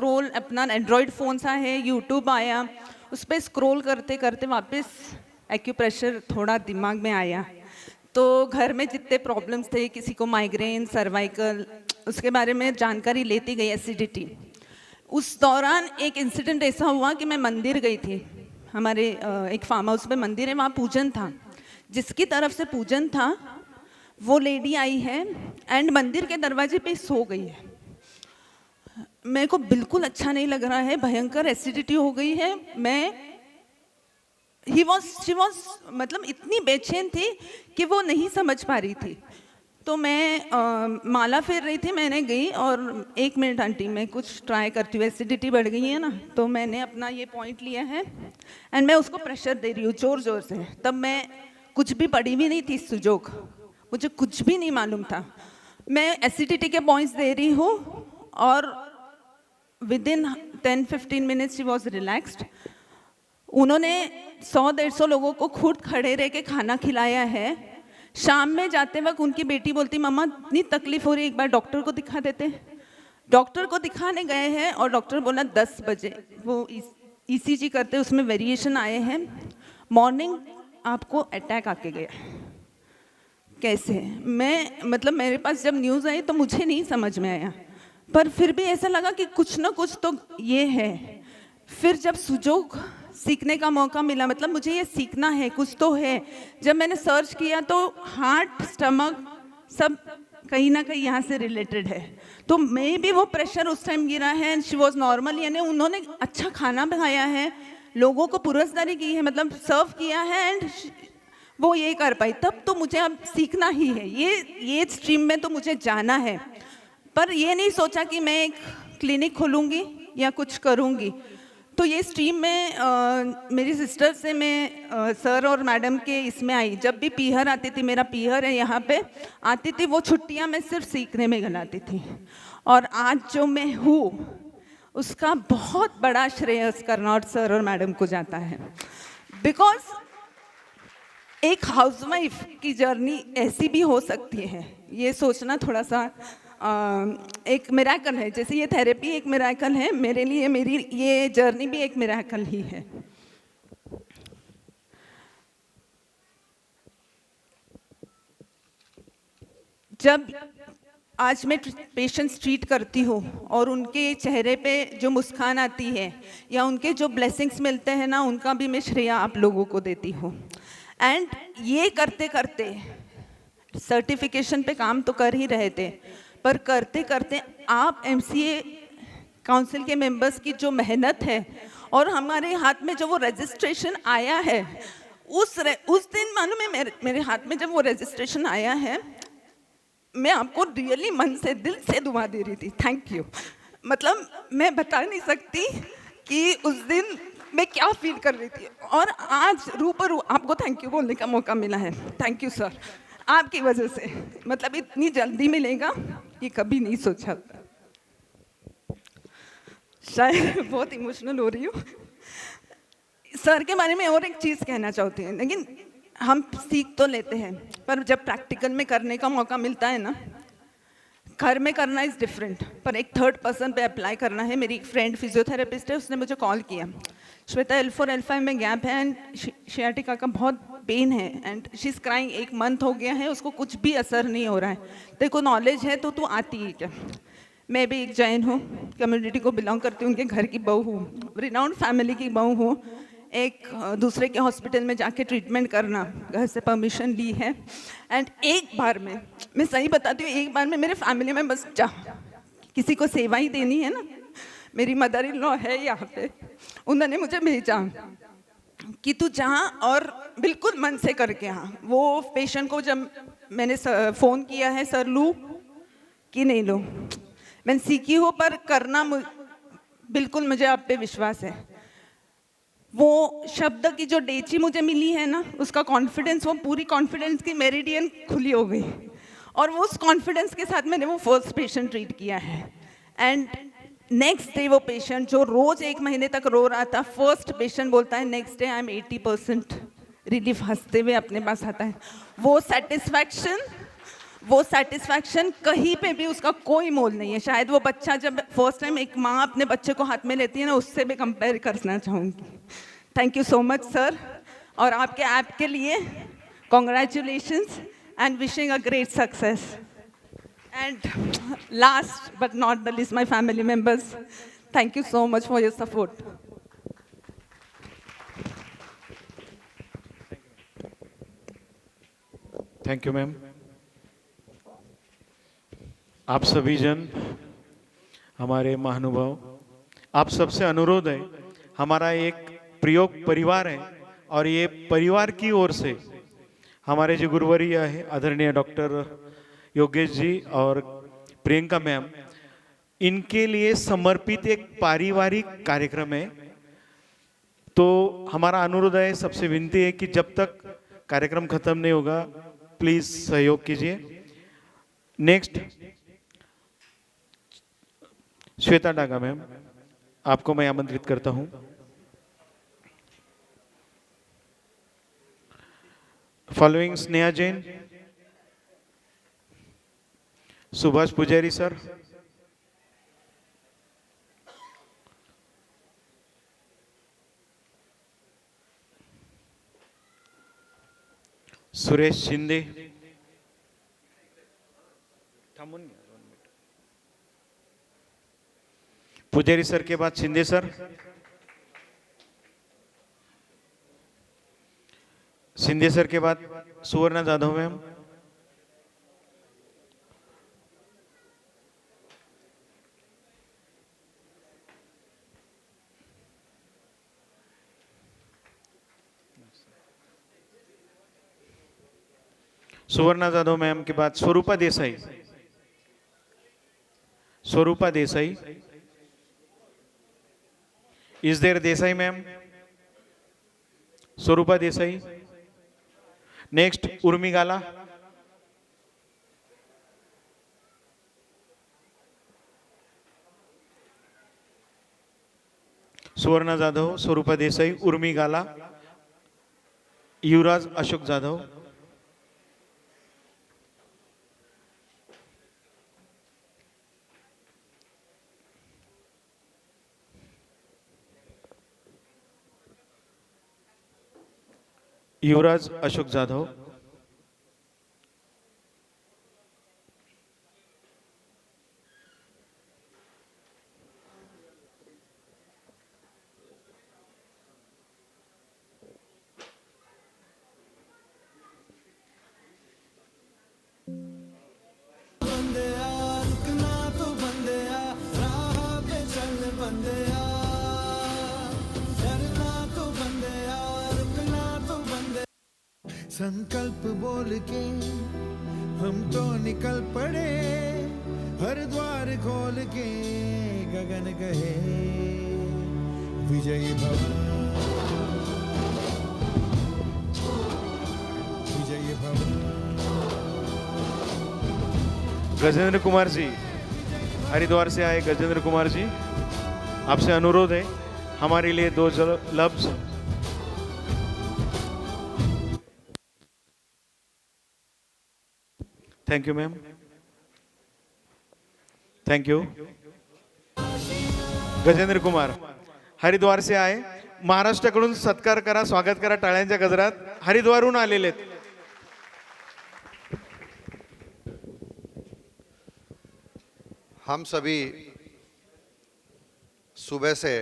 Scroll, अपना Android phone सा है, यूट्यूब आया, उस पर स्क्रोल करते करते वापस एक्यूप्रेशर थोड़ा दिमाग में आया। तो घर में जितने प्रॉब्लम्स थे, किसी को माइग्रेन, सर्वाइकल, उसके बारे में जानकारी लेती गई, एसिडिटी। उस दौरान एक इंसिडेंट ऐसा हुआ कि मैं मंदिर गई थी। हमारे एक फार्म हाउस में मंदिर है, वहाँ पूजन था। जिसकी तरफ से पूजन था वो लेडी आई है एंड मंदिर के दरवाजे पे सो गई है। मेरे को बिल्कुल अच्छा नहीं लग रहा है, भयंकर एसिडिटी हो गई है। शी वॉज मतलब इतनी बेचैन थी कि वो नहीं समझ पा रही थी। तो मैं माला फेर रही थी, मैंने गई और 1 मिनट आंटी मैं कुछ ट्राई करती हूँ, एसिडिटी बढ़ गई है ना। तो मैंने अपना ये पॉइंट लिया है एंड मैं उसको प्रेशर दे रही हूँ ज़ोर ज़ोर से। तब मैं कुछ भी पढ़ी भी नहीं थी सुजोग, मुझे कुछ भी नहीं मालूम था। मैं एसिडिटी के पॉइंट्स दे रही हूँ और within 10-15 minutes she was relaxed. उन्होंने 100-150 लोगों को खुद खड़े रह के खाना खिलाया है। शाम में जाते वक्त उनकी बेटी बोलती, मम्मा इतनी तकलीफ हो रही है, एक बार डॉक्टर को दिखा देते। डॉक्टर को दिखाने गए हैं और डॉक्टर बोला 10 बजे वो ईसीजी करते, उसमें वेरिएशन आए हैं, मॉर्निंग आपको अटैक आके गया। कैसे? मैं मतलब मेरे पास जब न्यूज़ आई तो मुझे नहीं समझ में आया, पर फिर भी ऐसा लगा कि कुछ ना कुछ तो ये है। फिर जब सुजोग सीखने का मौका मिला, मतलब मुझे ये सीखना है, कुछ तो है। जब मैंने सर्च किया तो हार्ट, स्टमक सब कहीं ना कहीं यहाँ से रिलेटेड है। तो मे भी वो प्रेशर उस टाइम गिरा है एंड शी वॉज नॉर्मल, यानी उन्होंने अच्छा खाना बनाया है, लोगों को पुरस्दारी की है, मतलब सर्व किया है एंड वो ये कर पाई। तब तो मुझे अब सीखना ही है, ये स्ट्रीम में तो मुझे जाना है। पर ये नहीं सोचा कि मैं एक क्लिनिक खोलूँगी या कुछ करूँगी। तो ये स्ट्रीम में मेरी सिस्टर से मैं सर और मैडम के इसमें आई। जब भी पीहर आती थी, मेरा पीहर है यहाँ पे, आती थी, वो छुट्टियाँ मैं सिर्फ सीखने में गलाती थी। और आज जो मैं हूँ उसका बहुत बड़ा श्रेय कर्नाड सर और मैडम को जाता है। बिकॉज एक हाउसवाइफ की जर्नी ऐसी भी हो सकती है, ये सोचना थोड़ा सा एक मिरेकल है। जैसे ये थेरेपी एक मिरेकल है, मेरे लिए मेरी ये जर्नी भी एक मिरेकल ही है। जब आज मैं पेशेंट्स ट्रीट करती हूँ और उनके चेहरे पे जो मुस्कान आती है या उनके जो ब्लेसिंग्स मिलते हैं ना, उनका भी मैं श्रेय आप लोगों को देती हूँ। एंड ये करते करते सर्टिफिकेशन पे काम तो कर ही रहे थे, पर करते करते आप MCA काउंसिल के मेंबर्स की जो मेहनत है और हमारे हाथ में जो वो रजिस्ट्रेशन आया है, उस दिन मालूम है मेरे हाथ में जब वो रजिस्ट्रेशन आया है, मैं आपको रियली मन से, दिल से दुआ दे रही थी। Thank you. मतलब मैं बता नहीं सकती कि उस दिन मैं क्या फील कर रही थी, और आज रूबरू आपको थैंक यू बोलने का मौका मिला है। थैंक यू सर, आपकी वजह से, मतलब इतनी जल्दी मिलेगा ये कभी नहीं सोचा था। शायद बहुत इमोशनल हो रही हूँ। सर के बारे में और एक चीज़ कहना चाहती हूँ, लेकिन हम सीख तो लेते हैं, पर जब प्रैक्टिकल में करने का मौका मिलता है ना, घर में करना इज़ डिफरेंट, पर एक थर्ड पर्सन पे अप्लाई करना है। मेरी एक फ्रेंड फिजियोथेरेपिस्ट है, उसने मुझे कॉल किया, श्वेता L4 L5 में गैप है एंड शियाटिका का बहुत पेन है and she is crying, 1 month हो गया है, उसको कुछ भी असर नहीं हो रहा है। तेरे को नॉलेज है तो तू आती है क्या? मैं भी एक जैन हूँ, कम्युनिटी को बिलोंग करती हूँ, उनके घर की बहू हूँ, रिनाउंड फैमिली की बहू हूँ। एक दूसरे के हॉस्पिटल में जाके ट्रीटमेंट करना, घर से परमिशन ली है एंड एक बार में, मैं सही बताती हूँ, एक बार में मेरे फैमिली में बस जा, किसी को सेवा ही देनी है ना। मेरी मदर इन लॉ है यहाँ पे, उन्होंने मुझे भेजा कि तू जहाँ और बिल्कुल मन से करके यहाँ। वो पेशेंट को जब मैंने फ़ोन किया है, सर लूँ कि नहीं लूँ, मैंने सीखी हो पर करना बिल्कुल मुझे आप पे विश्वास है। वो शब्द की जो डेची मुझे मिली है ना, उसका कॉन्फिडेंस, वो पूरी कॉन्फिडेंस की मेरिडियन खुली हो गई और वो उस कॉन्फिडेंस के साथ मैंने वो फर्स्ट पेशेंट ट्रीट किया है। एंड नेक्स्ट डे वो पेशेंट जो रोज 1 महीने तक रो रहा था, फर्स्ट पेशेंट बोलता है next day I am 80% relief, हंसते हुए अपने पास आता है। वो सेटिस्फैक्शन वो सेटिस्फैक्शन कहीं पे भी उसका कोई मोल नहीं है। शायद वो बच्चा जब फर्स्ट टाइम एक माँ अपने बच्चे को हाथ में लेती है ना, उससे भी कंपेयर करना चाहूँगी। Thank you so much sir, और आपके ऐप के लिए congratulations and wishing a great success. And last but not the least, my family members, thank you so much for your support. Thank you ma'am. आप सभी जन, हमारे महानुभाव, आप सबसे अनुरोध है, हमारा एक प्रयोग परिवार है और ये परिवार की ओर से हमारे जो गुरुवर्य है आदरणीय डॉक्टर योगेश जी और प्रियंका मैम, इनके लिए समर्पित एक पारिवारिक कार्यक्रम है। तो हमारा अनुरोध है, सबसे विनती है कि जब तक कार्यक्रम खत्म नहीं होगा प्लीज सहयोग कीजिए। नेक्स्ट श्वेता डागा मैम, आपको मैं आमंत्रित करता हूं। फॉलोइंग स्नेहा जैन, सुभाष पुजारी सर, सुरेश शिंदे, पुजारी सर के बाद शिंदे सर, शिंदे सर के बाद सुवर्णा जाधव मैम, सुवर्णा जाधव मैम के बाद Swarupa Desai, Swarupa Desai, is there Desai ma'am, Swarupa Desai. Next Urmi Gala, Suvarna Jadhav, Swarupa Desai, Urmi गाला, युवराज अशोक जाधव, युवराज अशोक जाधव, संकल्प बोल के हम तो निकल पड़े, हर द्वार खोल के गगन कहे विजयी भव, विजयी भव। गजेंद्र कुमार जी, हरिद्वार से आए गजेंद्र कुमार जी, आपसे अनुरोध है हमारे लिए दो लफ्ज। Thank you ma'am, thank you. Gajendra Kumar Haridwar से आए, महाराष्ट्राकडून सत्कार करा, स्वागत करा टाळ्यांच्या गजरात, हरिद्वारहून आलेले। हम सभी सुबह से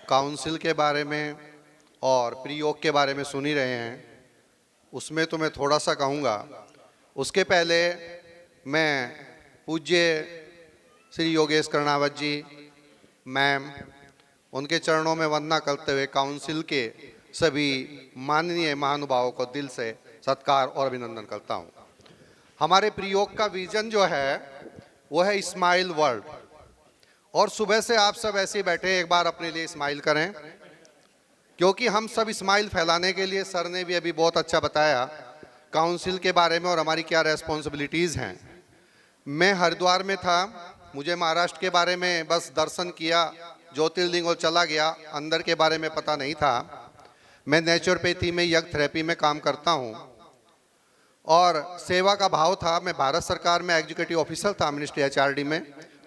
काउंसिल के बारे में और प्रयोग के बारे में सुन ही रहे हैं, उसमें तो मैं थोड़ा सा कहूँगा। उसके पहले मैं पूज्य श्री योगेश कर्णावत जी मैम, उनके चरणों में वंदना करते हुए काउंसिल के सभी माननीय महानुभावों को दिल से सत्कार और अभिनंदन करता हूँ। हमारे प्रयोग का विजन जो है वो है स्माइल वर्ल्ड, और सुबह से आप सब ऐसे बैठे, एक बार अपने लिए स्माइल करें, क्योंकि हम सब स्माइल फैलाने के लिए, सर ने भी अभी बहुत अच्छा बताया काउंसिल के बारे में और हमारी क्या रेस्पॉन्सिबिलिटीज़ हैं। मैं हरिद्वार में था, मुझे महाराष्ट्र के बारे में बस दर्शन किया, ज्योतिर्लिंग और चला गया, अंदर के बारे में पता नहीं था। मैं नेचुरोपैथी में, यज्ञ थेरेपी में काम करता हूँ और सेवा का भाव था। मैं भारत सरकार में एग्जीक्यूटिव ऑफिसर था, मिनिस्ट्री HRD में।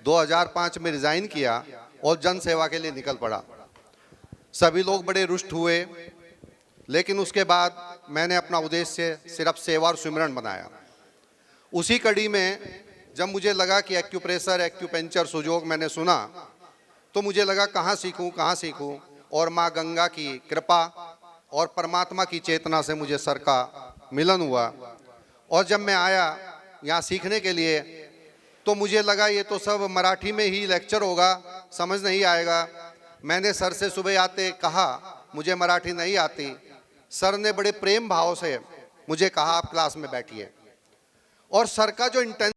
2005 में रिज़ाइन किया और जन सेवा के लिए निकल पड़ा। सभी लोग बड़े रुष्ट हुए, लेकिन उसके बाद मैंने अपना उद्देश्य सिर्फ सेवा और सिमरन बनाया। उसी कड़ी में जब मुझे लगा कि एक्यूप्रेशर, एक्यूपेंचर, सुजोग मैंने सुना, तो मुझे लगा कहाँ सीखूं। और माँ गंगा की कृपा और परमात्मा की चेतना से मुझे सर का मिलन हुआ। और जब मैं आया यहाँ सीखने के लिए, तो मुझे लगा ये तो सब मराठी में ही लेक्चर होगा, समझ नहीं आएगा। मैंने सर से सुबह आते कहा मुझे मराठी नहीं आती। सर ने बड़े प्रेम भाव से मुझे कहा आप क्लास में बैठिए। और सर का जो इंटेंशन